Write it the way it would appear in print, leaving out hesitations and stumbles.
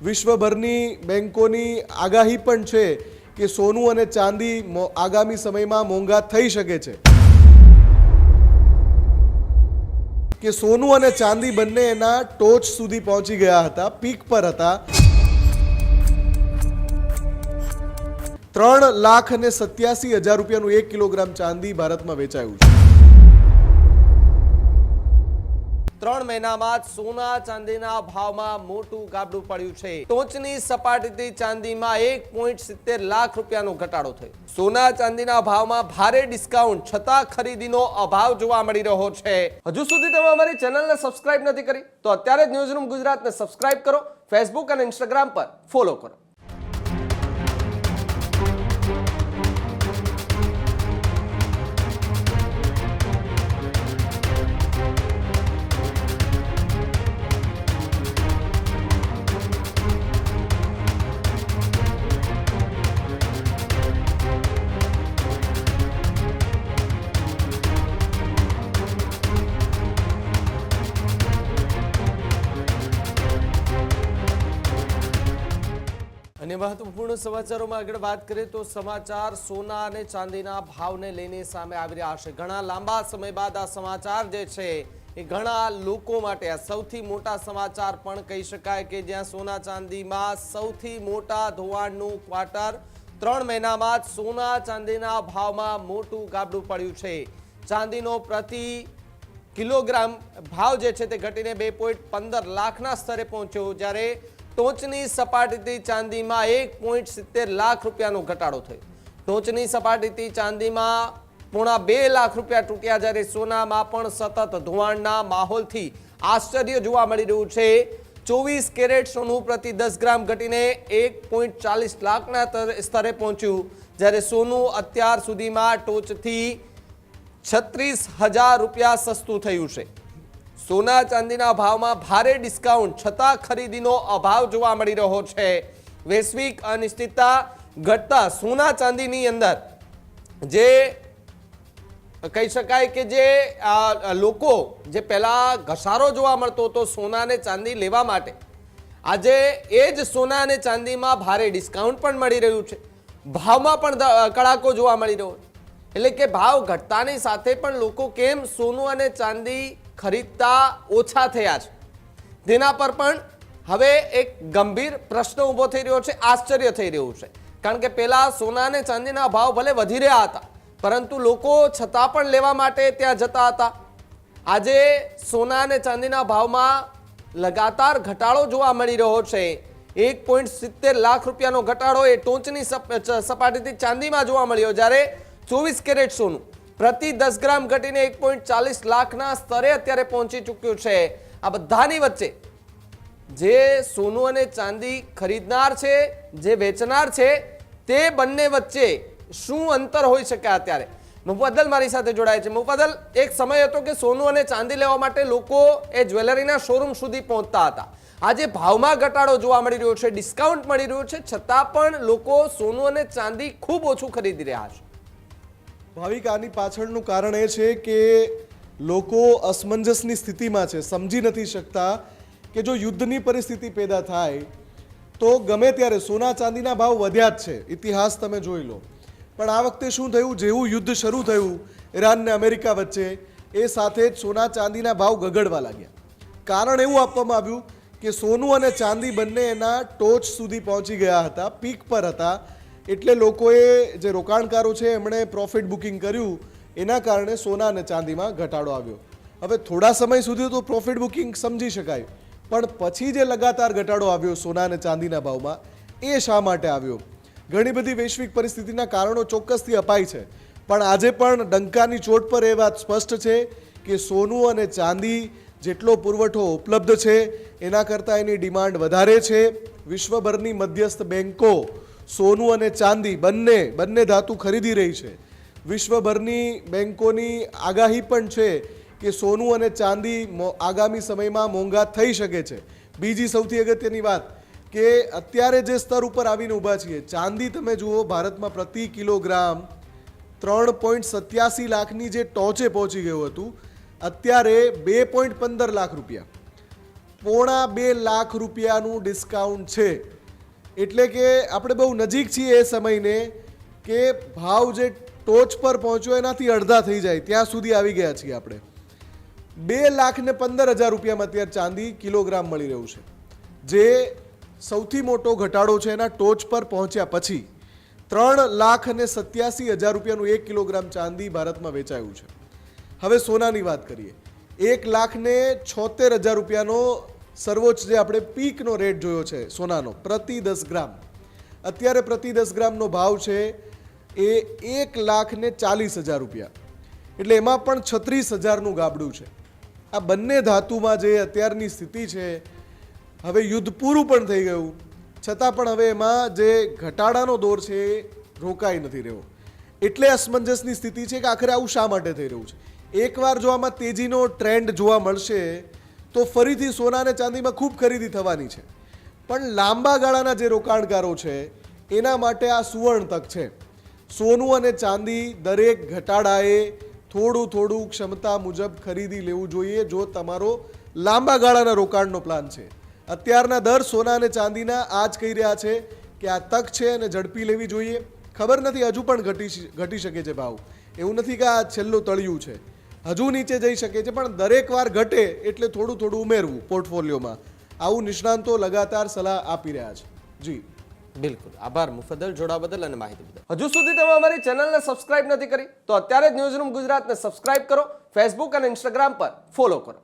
વિશ્વભરની બેંકોની આગાહી પણ છે કે સોનું અને ચાંદી આગામી સમયમાં મોંઘા થઈ શકે છે, કે સોનું અને ચાંદી બંને એના ટોચ સુધી પહોંચી ગયા હતા, પીક પર હતા। 3,87,000 રૂપિયાનું 1 કિલોગ્રામ ચાંદી ભારતમાં વેચાયું છે। 3 મહિનામાં જ સોના ચાંદીના ભાવમાં મોટું ગાબડું પડ્યું છે। ટોચની સપાટીથી ચાંદીમાં 1.70 લાખ રૂપિયાનો ઘટાડો થયો। સોના ચાંદીના ભાવમાં ભારે ડિસ્કાઉન્ટ છતાં ખરીદીનો અભાવ જોવા મળી રહ્યો છે। હજુ સુધી તમે અમારી ચેનલને સબસ્ક્રાઇબ નથી કરી તો અત્યારે જ ન્યૂઝરૂમ ગુજરાતને સબસ્ક્રાઇબ કરો, ફેસબુક અને ઇન્સ્ટાગ્રામ પર ફોલો કરો। અને મહત્વપૂર્ણ સમાચારોમાં આગળ વાત કરીએ તો સમાચાર સોના અને ચાંદીના ભાવને લઈને સામે આવી રહ્યા છે। ઘણા લાંબા સમય બાદ આ સમાચાર જે છે એ ઘણા લોકો માટે આ સૌથી મોટા સમાચાર પણ કહી શકાય કે જ્યાં સોના ચાંદીમાં સૌથી મોટા ધોવાણનું ક્વાર્ટર 3 મહિનામાં જ સોના ચાંદીના ભાવમાં મોટું ગાબડું પડ્યું છે। ચાંદીનો પ્રતિ કિલોગ્રામ ભાવ જે છે તે ઘટીને 2.15 લાખના સ્તરે પહોંચ્યો, જ્યારે ટોચની સપાટીથી ચાંદીમાં 1.70 લાખ રૂપિયાનો ઘટાડો થયો। ટોચની સપાટીથી ચાંદીમાં 2.5 લાખ રૂપિયા તૂટ્યા, જ્યારે સોનામાં પણ સતત ધોવાણના માહોલથી આશ્ચર્ય જોવા મળી રહ્યું છે। 24 કેરેટ સોનું પ્રતિ 10 ગ્રામ ઘટીને 1.40 લાખના સ્તરે પહોંચ્યું, જ્યારે સોનું અત્યાર સુધીમાં ટોચથી 36,000 રૂપિયા સસ્તું થયું છે। સોના ચાંદીના ભાવમાં ભારે ડિસ્કાઉન્ટ છતાં ખરીદીનો અભાવ જોવા મળી રહ્યો છે। વૈશ્વિક અનિશ્ચિતતા ઘટતા સોના ચાંદીની અંદર જે કહી શકાય કે જે લોકો જે પહેલા ઘસારો જોવા મળતો હતો સોના અને ચાંદી લેવા માટે, આજે એ જ સોના અને ચાંદીમાં ભારે ડિસ્કાઉન્ટ પણ મળી રહ્યું છે, ભાવમાં પણ કડાકો જોવા મળી રહ્યો છે। એટલે કે ભાવ ઘટતાની સાથે પણ લોકો કેમ સોનું અને ચાંદી ખરીદતા ઓછા થયા છે, તેના પર પણ હવે એક ગંભીર પ્રશ્ન ઊભો થઈ રહ્યો છે, આશ્ચર્ય થઈ રહ્યું છે। કારણ કે પહેલા સોના અને ચાંદીના ભાવ ભલે વધી રહ્યા હતા પરંતુ લોકો છતાં પણ લેવા માટે ત્યાં જતા હતા। આજે સોના અને ચાંદીના ભાવમાં લગાતાર ઘટાડો જોવા મળી રહ્યો છે। 1.70 લાખ રૂપિયાનો ઘટાડો એ ટોચની સપાટીથી ચાંદીમાં જોવા મળ્યો, જ્યારે 24 કેરેટ સોનું પ્રતિ 10 ગ્રામ ઘટીને 1.40 લાખના સ્તરે અત્યારે પહોંચી ચૂક્યું છે। આ બધાની વચ્ચે જે સોનું અને ચાંદી ખરીદનાર છે, જે વેચનાર છે, તે બંને વચ્ચે શું અંતર હોઈ શકે અત્યારે? મુફદ્દલ મારી સાથે જોડાય છે। મુફદ્દલ, એક સમય હતો કે સોનું અને ચાંદી લેવા માટે લોકો એ જ્વેલરીના શોરૂમ સુધી પહોંચતા હતા। આજે ભાવમાં ઘટાડો જોવા મળી રહ્યો છે, ડિસ્કાઉન્ટ મળી રહ્યું છે, છતાં પણ લોકો સોનું અને ચાંદી ખૂબ ઓછું ખરીદી રહ્યા છે। ભાવિક, આની પાછળનું કારણ એ છે કે લોકો અસમંજસની સ્થિતિમાં છે, સમજી નથી શકતા કે જો યુદ્ધની પરિસ્થિતિ પેદા થાય તો ગમે ત્યારે સોના ચાંદીના ભાવ વધ્યા જ છે, ઇતિહાસ તમે જોઈ લો। પણ આ વખતે શું થયું? જેવું યુદ્ધ શરૂ થયું ઈરાન અને અમેરિકા વચ્ચે, એ સાથે જ સોના ચાંદીના ભાવ ગગડવા લાગ્યા। કારણ એવું આપવામાં આવ્યું કે સોનું અને ચાંદી બંને એના ટોચ સુધી પહોંચી ગયા હતા, પીક પર હતા, એટલે લોકોએ જે રોકાણકારો છે એમણે પ્રોફિટ બુકિંગ કર્યું, એના કારણે સોના અને ચાંદીમાં ઘટાડો આવ્યો। હવે થોડા સમય સુધી તો પ્રોફિટ બુકિંગ સમજી શકાય, પણ પછી જે લગાતાર ઘટાડો આવ્યો સોના અને ચાંદીના ભાવમાં, એ શા માટે આવ્યો? ઘણી બધી વૈશ્વિક પરિસ્થિતિના કારણો ચોક્કસથી અપાય છે, પણ આજે પણ ડંકાની ચોટ પર એ વાત સ્પષ્ટ છે કે સોનું અને ચાંદી જેટલો પુરવઠો ઉપલબ્ધ છે એના કરતાં એની ડિમાન્ડ વધારે છે। વિશ્વભરની મધ્યસ્થ બેંકો સોનું અને ચાંદી બંને ધાતુ ખરીદી રહી છે। વિશ્વભરની બેંકોની આગાહી પણ છે કે સોનું અને ચાંદી આગામી સમયમાં મોંઘા થઈ શકે છે। બીજી સૌથી અગત્યની વાત કે અત્યારે જે સ્તર ઉપર આવીને ઊભા છીએ, ચાંદી તમે જુઓ ભારતમાં પ્રતિ કિલોગ્રામ 3.87 લાખની જે ટોચે પહોંચી ગયું હતું, અત્યારે 2.15 લાખ રૂપિયા। 2.25 લાખ રૂપિયાનું ડિસ્કાઉન્ટ છે. એટલે કે આપણે બહુ નજીક છીએ એ સમયને કે ભાવ જે ટોચ પર પહોંચ્યો એનાથી અડધા થઈ જાય ત્યાં સુધી આવી ગયા છીએ આપણે. 2,15,000 રૂપિયામાં અત્યારે ચાંદી કિલોગ્રામ મળી રહ્યું છે, જે સૌથી મોટો ઘટાડો છે એના ટોચ પર પહોંચ્યા પછી. 3,87,000 રૂપિયાનું 1 કિલોગ્રામ ચાંદી ભારતમાં વેચાયું છે. હવે સોનાની વાત કરીએ. 1,76,000 રૂપિયાનો સર્વોચ્ચ જે આપણે પીકનો રેટ જોયો છે સોનાનો પ્રતિ 10 ગ્રામ. અત્યારે પ્રતિ 10 ગ્રામનો ભાવ છે એ 1,40,000 રૂપિયા. એટલે એમાં પણ 36,000નું ગાબડું છે. આ બંને ધાતુમાં જે અત્યારની સ્થિતિ છે, હવે યુદ્ધ પૂરું પણ થઈ ગયું છતાં પણ હવે એમાં જે ઘટાડાનો દોર છે એ રોકાઈ નથી રહ્યો. એટલે અસમંજસની સ્થિતિ છે કે આખરે આવું શા માટે થઈ રહ્યું છે. એકવાર જો આમાં તેજીનો ટ્રેન્ડ જોવા મળશે તો ફરીથી સોના અને ચાંદીમાં ખૂબ ખરીદી થવાની છે. પણ લાંબા ગાળાના જે રોકાણકારો છે એના માટે આ સુવર્ણ તક છે. સોનું અને ચાંદી દરેક ઘટાડાએ થોડું થોડું ક્ષમતા મુજબ ખરીદી લેવું જોઈએ જો તમારો લાંબા ગાળાના રોકાણનો પ્લાન છે. અત્યારના દર સોના અને ચાંદીના આ જ કહી રહ્યા છે કે આ તક છે અને ઝડપી લેવી જોઈએ. ખબર નથી, હજુ પણ ઘટી શકે છે ભાવ. એવું નથી કે આ છેલ્લું તળિયું છે, હજુ નીચે જઈ શકે છે. પણ દરેક વાર ઘટે એટલે થોડું થોડું ઉમેરવું પોર્ટફોલિયોમાં. આવું નિષ્ણાંતો લગાતાર સલાહ આપી રહ્યા છે. જી બિલકુલ, આભાર મુફદ્દલ જોડાવા બદલ અને માહિતી બદલ. હજુ સુધી તમે અમારી ચેનલને સબસ્ક્રાઇબ નથી કરી તો અત્યારે જ ન્યૂઝરૂમ ગુજરાતને સબસ્ક્રાઇબ કરો, ફેસબુક અને ઇન્સ્ટાગ્રામ પર ફોલો કરો.